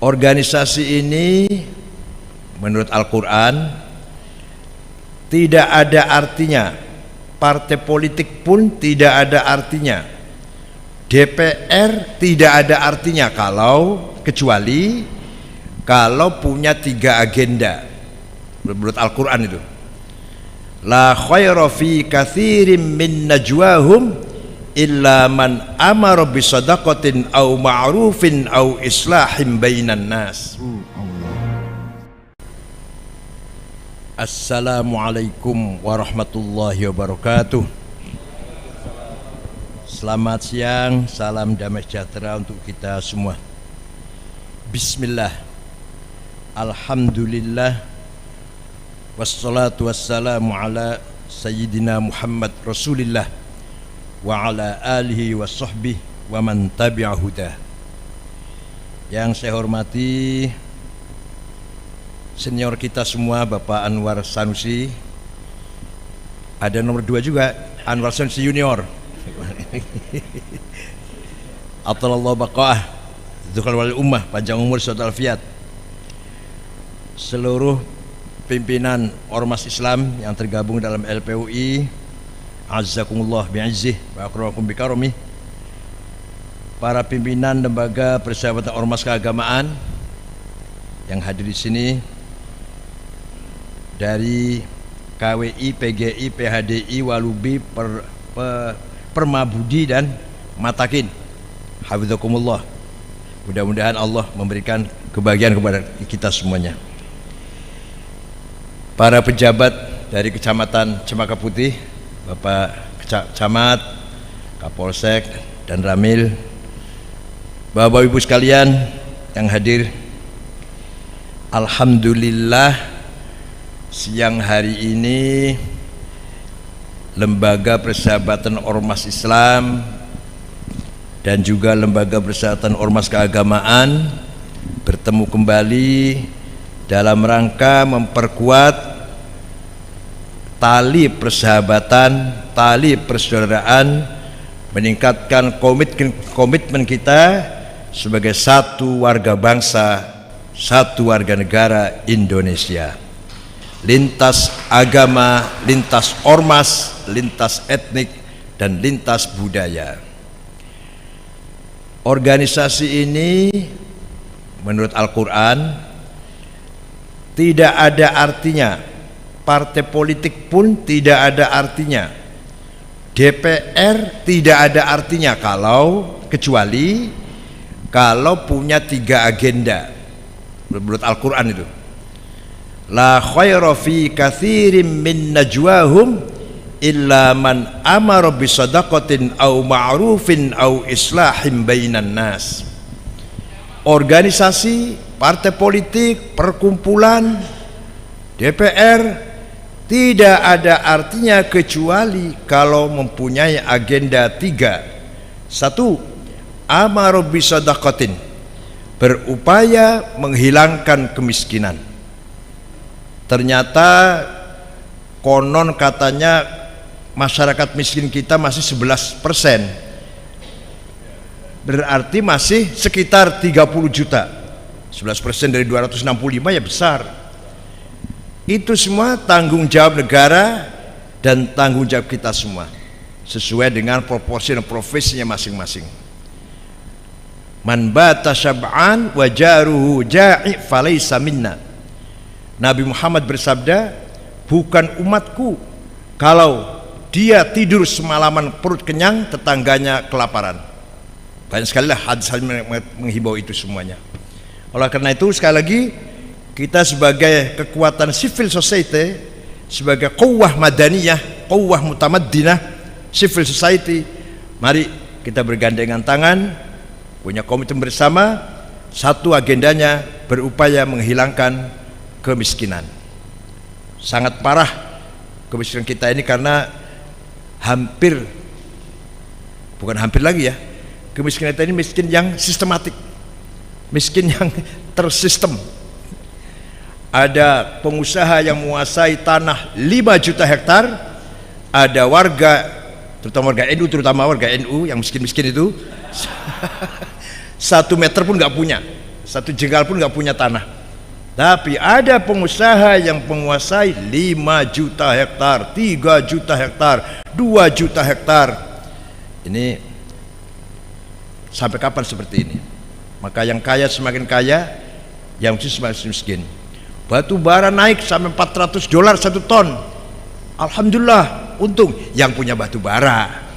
Organisasi ini menurut Al-Quran tidak ada artinya, partai politik pun tidak ada artinya, DPR tidak ada artinya kecuali kalau punya 3 agenda menurut Al-Quran itu. La khaira fi katsirin min najwahum illa man amara bi shadaqatin aw ma'rufin aw islahin bainan nas. Assalamualaikum warahmatullahi wabarakatuh. Selamat siang, salam damai sejahtera untuk kita semua. Bismillah, alhamdulillah, wassalatu wassalamu ala sayyidina Muhammad Rasulillah wa ala alihi wa sahbihi wa man tabi'a huda. Yang saya hormati senior kita semua, Bapak Anwar Sanusi. Ada nomor 2 juga, Anwar Sanusi Junior. Atalallahu baqa'ah, dzukal wal ummah, panjang umur, suatu alfiat. Seluruh pimpinan Ormas Islam yang tergabung dalam LPUI, azzakumullah bi'izzih wa akramakum bikaromih. Para pimpinan lembaga persahabatan ormas keagamaan yang hadir di sini dari KWI, PGI, PHDI, Walubi, Permabudi dan Matakin. Hafizakumullah. Mudah-mudahan Allah memberikan kebahagiaan kepada kita semuanya. Para pejabat dari Kecamatan Cempaka Putih, Bapak Camat, Kapolsek dan Ramil, Bapak Ibu sekalian yang hadir, alhamdulillah siang hari ini Lembaga Persahabatan Ormas Islam dan juga Lembaga Persahabatan Ormas Keagamaan bertemu kembali dalam rangka memperkuat tali persahabatan, tali persaudaraan, meningkatkan komitmen kita sebagai satu warga bangsa, satu warga negara Indonesia. Lintas agama, lintas ormas, lintas etnik, dan lintas budaya. Organisasi ini menurut Al-Quran tidak ada artinya, partai politik pun tidak ada artinya, DPR tidak ada artinya kecuali kalau punya 3 agenda menurut Al-Quran itu. La khaira fi katsirin min najwahum illa man amara bi shadaqatin aw ma'rufin aw islahin bainan nas. Organisasi, partai politik, perkumpulan, DPR tidak ada artinya kecuali kalau mempunyai agenda 3. 1. Amar bi shadaqatin, berupaya menghilangkan kemiskinan. Ternyata konon katanya masyarakat miskin kita masih 11%, berarti masih sekitar 30 juta. 11% dari 265 ya besar. Itu semua tanggung jawab negara dan tanggung jawab kita semua, sesuai dengan proporsi dan profesinya masing-masing. Man bata syab'an wa jaruhu ja'i falaysa minna. Nabi Muhammad bersabda, bukan umatku kalau dia tidur semalaman perut kenyang, tetangganya kelaparan. Banyak sekali lah hadis menghimbau itu semuanya. Oleh karena itu sekali lagi, kita sebagai kekuatan civil society, sebagai quwwah madaniyah, quwwah mutamaddinah, civil society, mari kita bergandengan tangan, punya komitmen bersama. Satu agendanya berupaya menghilangkan kemiskinan. Sangat parah kemiskinan kita ini karena bukan hampir lagi ya, kemiskinan kita ini miskin yang sistematik, miskin yang tersistem. Ada pengusaha yang menguasai tanah 5 juta hektar, ada warga, terutama warga NU yang miskin-miskin itu 1 meter pun nggak punya. satu jengkal pun nggak punya tanah. Tapi ada pengusaha yang menguasai 5 juta hektar, 3 juta hektar, 2 juta hektar. Ini sampai kapan seperti ini? Maka yang kaya semakin kaya, yang miskin semakin miskin. Batu bara naik sampai $400 1 ton. Alhamdulillah, untung yang punya batu bara.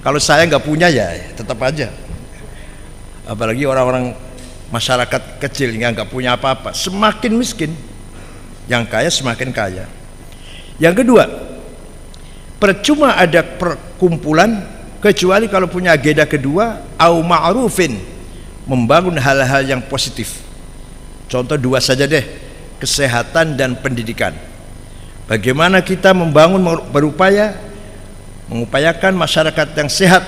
Kalau saya nggak punya ya tetap aja. Apalagi orang-orang masyarakat kecil yang nggak punya apa-apa, semakin miskin. Yang kaya semakin kaya. Yang kedua, percuma ada perkumpulan kecuali kalau punya agenda kedua, au ma'rufin, membangun hal-hal yang positif. Contoh 2 saja deh, kesehatan dan pendidikan. Bagaimana kita mengupayakan masyarakat yang sehat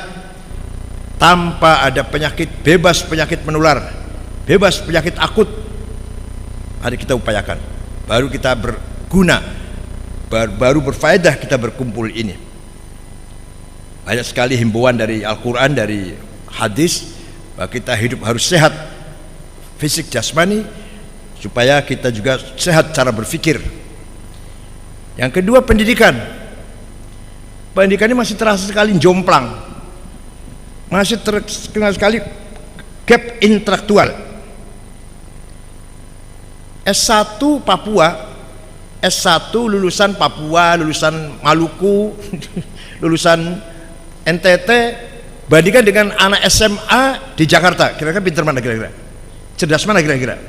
tanpa ada penyakit, bebas penyakit menular, bebas penyakit akut. Mari kita upayakan, baru kita berguna, baru berfaedah kita berkumpul ini. Banyak sekali himbauan dari Al-Quran, dari hadis, bahwa kita hidup harus sehat fisik jasmani, supaya kita juga sehat cara berpikir. Yang kedua, pendidikan. Pendidikan ini masih terasa sekali jomplang, masih terkenal sekali gap intelektual. S1 Papua, S1 lulusan Papua, lulusan Maluku, lulusan NTT, bandingkan dengan anak SMA di Jakarta, kira-kira pinter mana kira-kira? Cerdas mana kira-kira?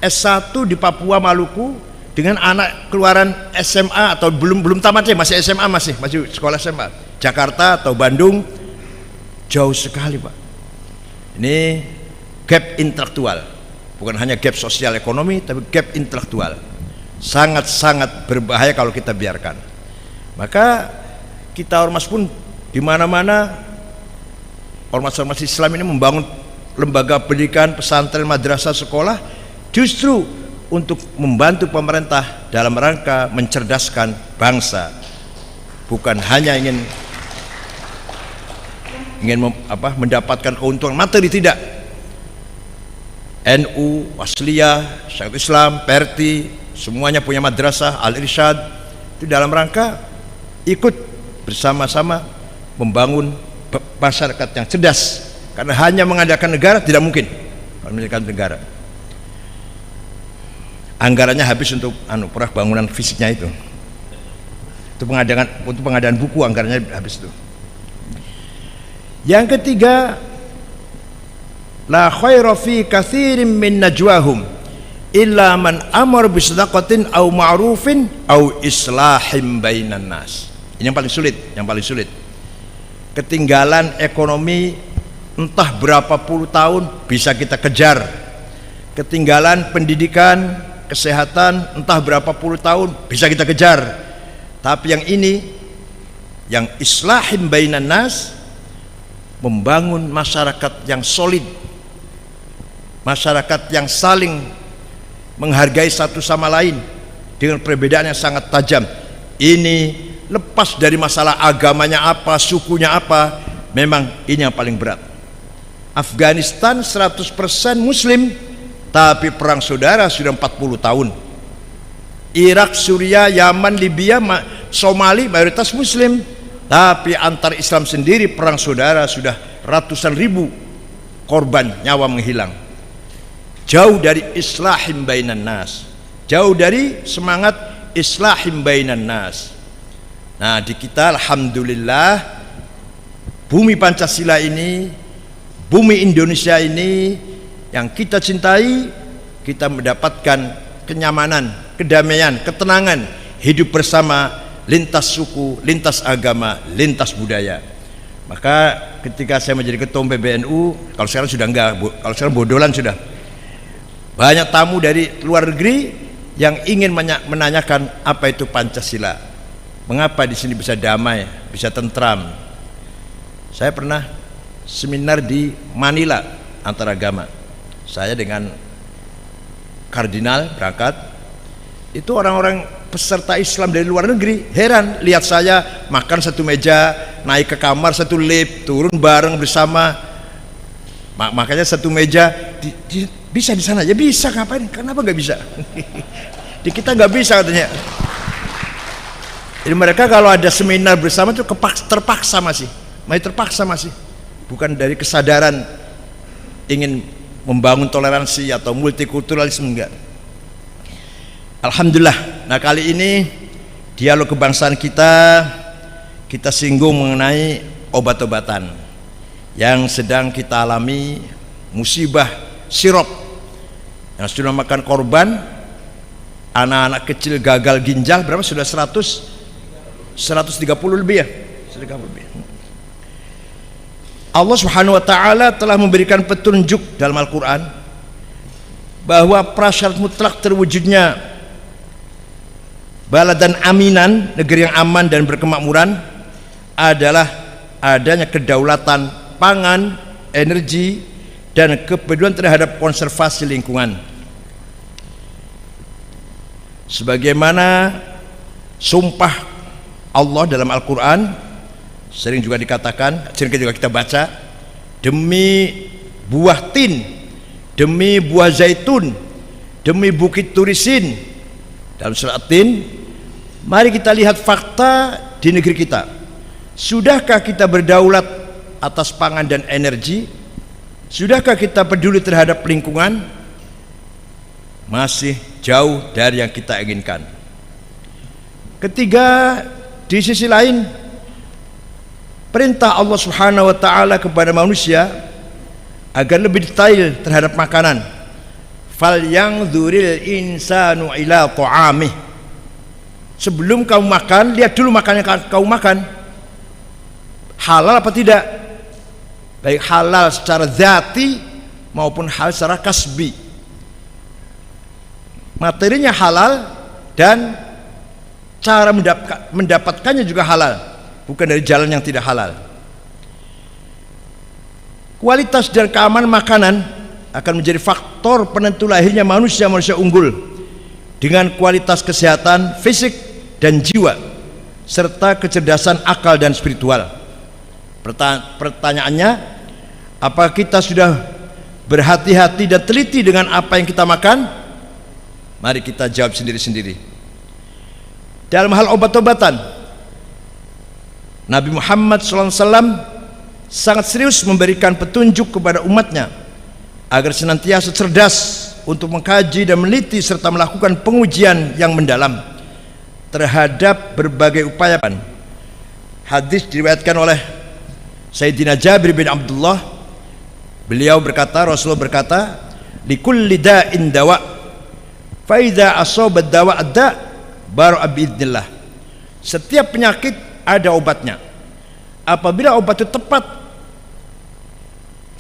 S1 di Papua Maluku dengan anak keluaran SMA atau belum tamat ya, masih SMA, masih sekolah SMA, Jakarta atau Bandung, jauh sekali Pak. Ini gap intelektual, bukan hanya gap sosial ekonomi, tapi gap intelektual. Sangat-sangat berbahaya kalau kita biarkan. Maka kita ormas pun di mana-mana, ormas-ormas Islam ini membangun lembaga pendidikan, pesantren, madrasah, sekolah, justru untuk membantu pemerintah dalam rangka mencerdaskan bangsa, bukan hanya ingin mendapatkan keuntungan materi, tidak. NU, Wasliyah, Syekhul Islam, Perti, semuanya punya madrasah, Al-Irsyad, itu dalam rangka ikut bersama-sama membangun masyarakat yang cerdas, karena hanya mengadakan negara tidak mungkin. Kalau mengadakan negara, anggarannya habis untuk proyek bangunan fisiknya itu pengadaan buku, anggarannya habis itu. Yang ketiga, la khaira fi katsirin min najwahum illa man amar bi shadaqatin au ma'rufin au islahim bainan nas. Ini yang paling sulit. Ketinggalan ekonomi entah berapa puluh tahun bisa kita kejar. Ketinggalan pendidikan, kesehatan entah berapa puluh tahun bisa kita kejar. Tapi yang ini, yang islahim bainan nas, membangun masyarakat yang solid, masyarakat yang saling menghargai satu sama lain dengan perbedaan yang sangat tajam. Ini lepas dari masalah agamanya apa, sukunya apa, memang ini yang paling berat. Afghanistan 100% muslim, tapi perang saudara sudah 40 tahun. Irak, Suriah, Yaman, Libya, Somali mayoritas muslim, tapi antar Islam sendiri perang saudara sudah ratusan ribu korban, nyawa menghilang. Jauh dari islahim bainan nas, jauh dari semangat islahim bainan nas. Nah, di kita alhamdulillah bumi Pancasila ini, bumi Indonesia ini yang kita cintai, kita mendapatkan kenyamanan, kedamaian, ketenangan, hidup bersama, lintas suku, lintas agama, lintas budaya. Maka ketika saya menjadi ketua PBNU, kalau sekarang sudah enggak, kalau sekarang bodolan sudah. Banyak tamu dari luar negeri yang ingin menanyakan apa itu Pancasila. Mengapa di sini bisa damai, bisa tentram. Saya pernah seminar di Manila antaragama. Saya dengan kardinal berangkat, itu orang-orang peserta Islam dari luar negeri heran lihat saya makan satu meja, naik ke kamar satu lift, turun bareng bersama. Makanya satu meja bisa di sana, ya bisa, ngapain? Kenapa nggak bisa? Di kita nggak bisa katanya. Jadi mereka kalau ada seminar bersama itu terpaksa masih bukan dari kesadaran ingin membangun toleransi atau multikulturalisme, enggak. Alhamdulillah. Nah, kali ini dialog kebangsaan kita singgung mengenai obat-obatan yang sedang kita alami, musibah sirop yang sudah makan korban. Anak-anak kecil gagal ginjal berapa? Sudah 130 lebih ya, 130 lebih. Allah Subhanahu wa taala telah memberikan petunjuk dalam Al-Qur'an bahwa prasyarat mutlak terwujudnya baladan aminan, negeri yang aman dan berkemakmuran, adalah adanya kedaulatan pangan, energi, dan kepedulian terhadap konservasi lingkungan. Sebagaimana sumpah Allah dalam Al-Quran sering juga dikatakan, sering juga kita baca, demi buah tin, demi buah zaitun, demi bukit turisin, dalam surat Tin. Mari kita lihat fakta di negeri kita. Sudahkah kita berdaulat atas pangan dan energi? Sudahkah kita peduli terhadap lingkungan? Masih jauh dari yang kita inginkan. Ketiga, di sisi lain, perintah Allah Subhanahu wa taala kepada manusia agar lebih detail terhadap makanan. Fal yanzuril insanu ila ta'amih. Sebelum kamu makan, lihat dulu makanan yang kamu makan halal apa tidak, baik halal secara zati maupun halal secara kasbi. Materinya halal dan cara mendapatkannya juga halal, bukan dari jalan yang tidak halal. Kualitas dan keamanan makanan akan menjadi faktor penentu lahirnya manusia unggul dengan kualitas kesehatan fisik dan jiwa serta kecerdasan akal dan spiritual. Pertanyaannya, apakah kita sudah berhati-hati dan teliti dengan apa yang kita makan? Mari kita jawab sendiri-sendiri. Dalam hal obat-obatan, Nabi Muhammad SAW sangat serius memberikan petunjuk kepada umatnya agar senantiasa cerdas untuk mengkaji dan meneliti serta melakukan pengujian yang mendalam terhadap berbagai upaya. Hadis diriwayatkan oleh Sayyidina Jabir bin Abdullah. Beliau berkata, Rasulullah berkata, likulli da'in dawa, fa idza asaba dawa ada baru biidznillah. Setiap penyakit ada obatnya. Apabila obat itu tepat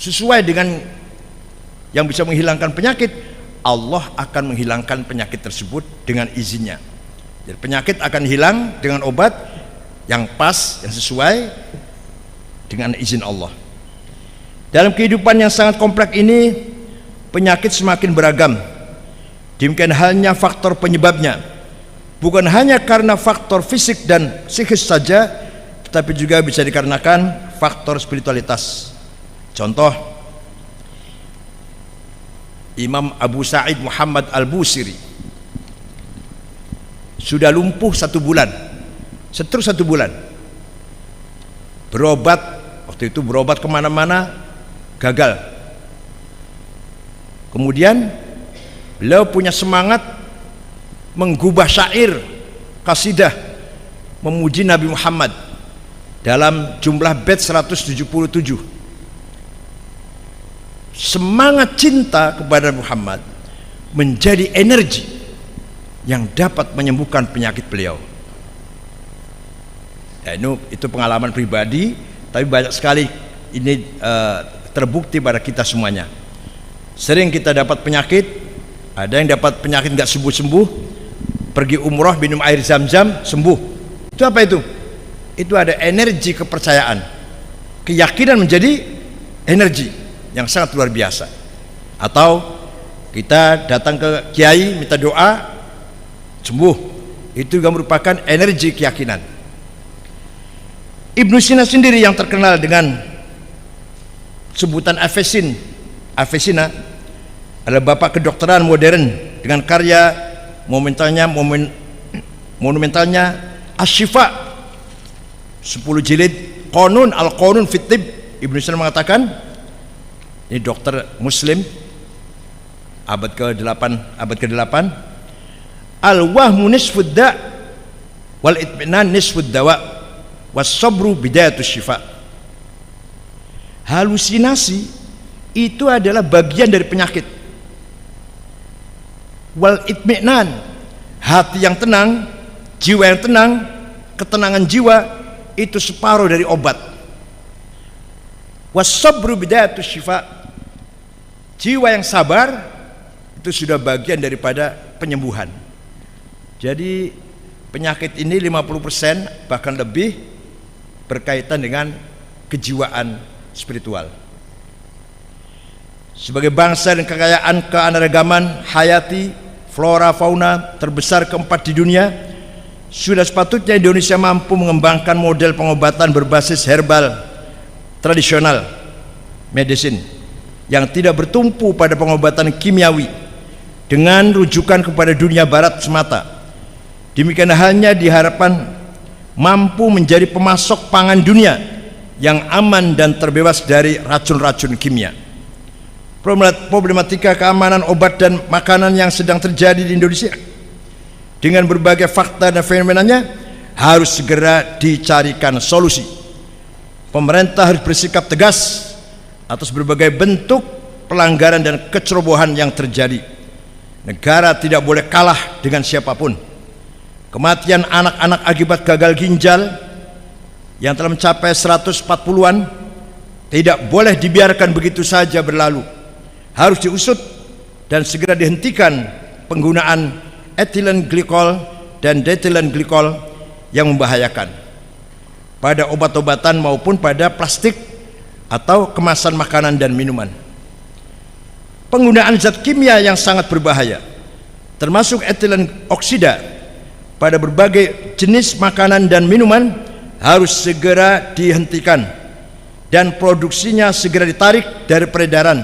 sesuai dengan yang bisa menghilangkan penyakit, Allah akan menghilangkan penyakit tersebut dengan izinnya. Jadi penyakit akan hilang dengan obat yang pas, yang sesuai dengan izin Allah. Dalam kehidupan yang sangat kompleks ini, penyakit semakin beragam. Demikian halnya faktor penyebabnya, bukan hanya karena faktor fisik dan psikis saja, tetapi juga bisa dikarenakan faktor spiritualitas. Contoh, Imam Abu Sa'id Muhammad Al-Busiri sudah lumpuh 1 bulan, seterus 1 bulan berobat. Waktu itu berobat kemana-mana gagal. Kemudian beliau punya semangat menggubah syair kasidah memuji Nabi Muhammad dalam jumlah bait 177. Semangat cinta kepada Muhammad menjadi energi yang dapat menyembuhkan penyakit beliau. Ya, itu pengalaman pribadi, tapi banyak sekali ini terbukti pada kita semuanya. Sering kita dapat penyakit, ada yang dapat penyakit nggak sembuh-sembuh, pergi umroh minum air zam-zam sembuh. Itu apa itu? Itu ada energi kepercayaan, keyakinan menjadi energi yang sangat luar biasa. Atau kita datang ke kiai minta doa sembuh, itu juga merupakan energi keyakinan. Ibnu Sina sendiri yang terkenal dengan sebutan Avicena adalah bapak kedokteran modern dengan karya monumentalnya Asy-Syifa 10 jilid, Al-Qanun fit Tibb. Ibnu Sina mengatakan, ini dokter muslim abad ke-8, al-wahmu nisfud da' wal itminan nisfud dawa was sabru bidayatus syifa. Halusinasi itu adalah bagian dari penyakit. Wal itminan, hati yang tenang, jiwa yang tenang, ketenangan jiwa itu separuh dari obat. Was sabru bidayatus syifa, jiwa yang sabar itu sudah bagian daripada penyembuhan. Jadi penyakit ini 50% bahkan lebih berkaitan dengan kejiwaan spiritual. Sebagai bangsa dan kekayaan keanekaragaman hayati, flora fauna terbesar keempat di dunia, sudah sepatutnya Indonesia mampu mengembangkan model pengobatan berbasis herbal tradisional medicine yang tidak bertumpu pada pengobatan kimiawi dengan rujukan kepada dunia barat semata. Demikian halnya diharapkan mampu menjadi pemasok pangan dunia yang aman dan terbebas dari racun-racun kimia. Problematika keamanan obat dan makanan yang sedang terjadi di Indonesia dengan berbagai fakta dan fenomenanya harus segera dicarikan solusi. Pemerintah harus bersikap tegas atas berbagai bentuk pelanggaran dan kecerobohan yang terjadi. Negara tidak boleh kalah dengan siapapun. Kematian anak-anak akibat gagal ginjal yang telah mencapai 140-an tidak boleh dibiarkan begitu saja berlalu. Harus diusut dan segera dihentikan penggunaan ethylene glycol dan diethylene glycol yang membahayakan pada obat-obatan maupun pada plastik atau kemasan makanan dan minuman. Penggunaan zat kimia yang sangat berbahaya termasuk etilen oksida pada berbagai jenis makanan dan minuman harus segera dihentikan dan produksinya segera ditarik dari peredaran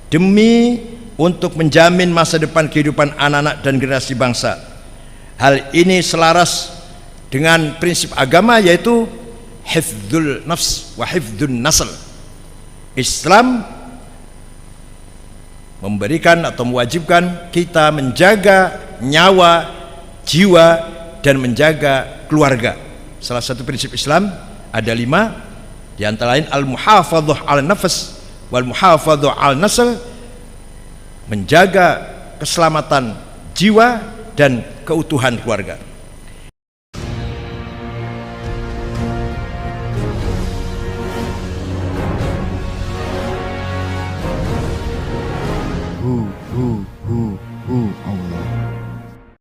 demi untuk menjamin masa depan kehidupan anak-anak dan generasi bangsa. Hal ini selaras dengan prinsip agama, yaitu hifdzul nafs wa hifdzun nasl. Islam memberikan atau mewajibkan kita menjaga nyawa, jiwa, dan menjaga keluarga. Salah satu prinsip Islam ada 5, di antara lain al-muhafadzah al-nafs wal muhafadzah al-nasl, menjaga keselamatan jiwa dan keutuhan keluarga. Who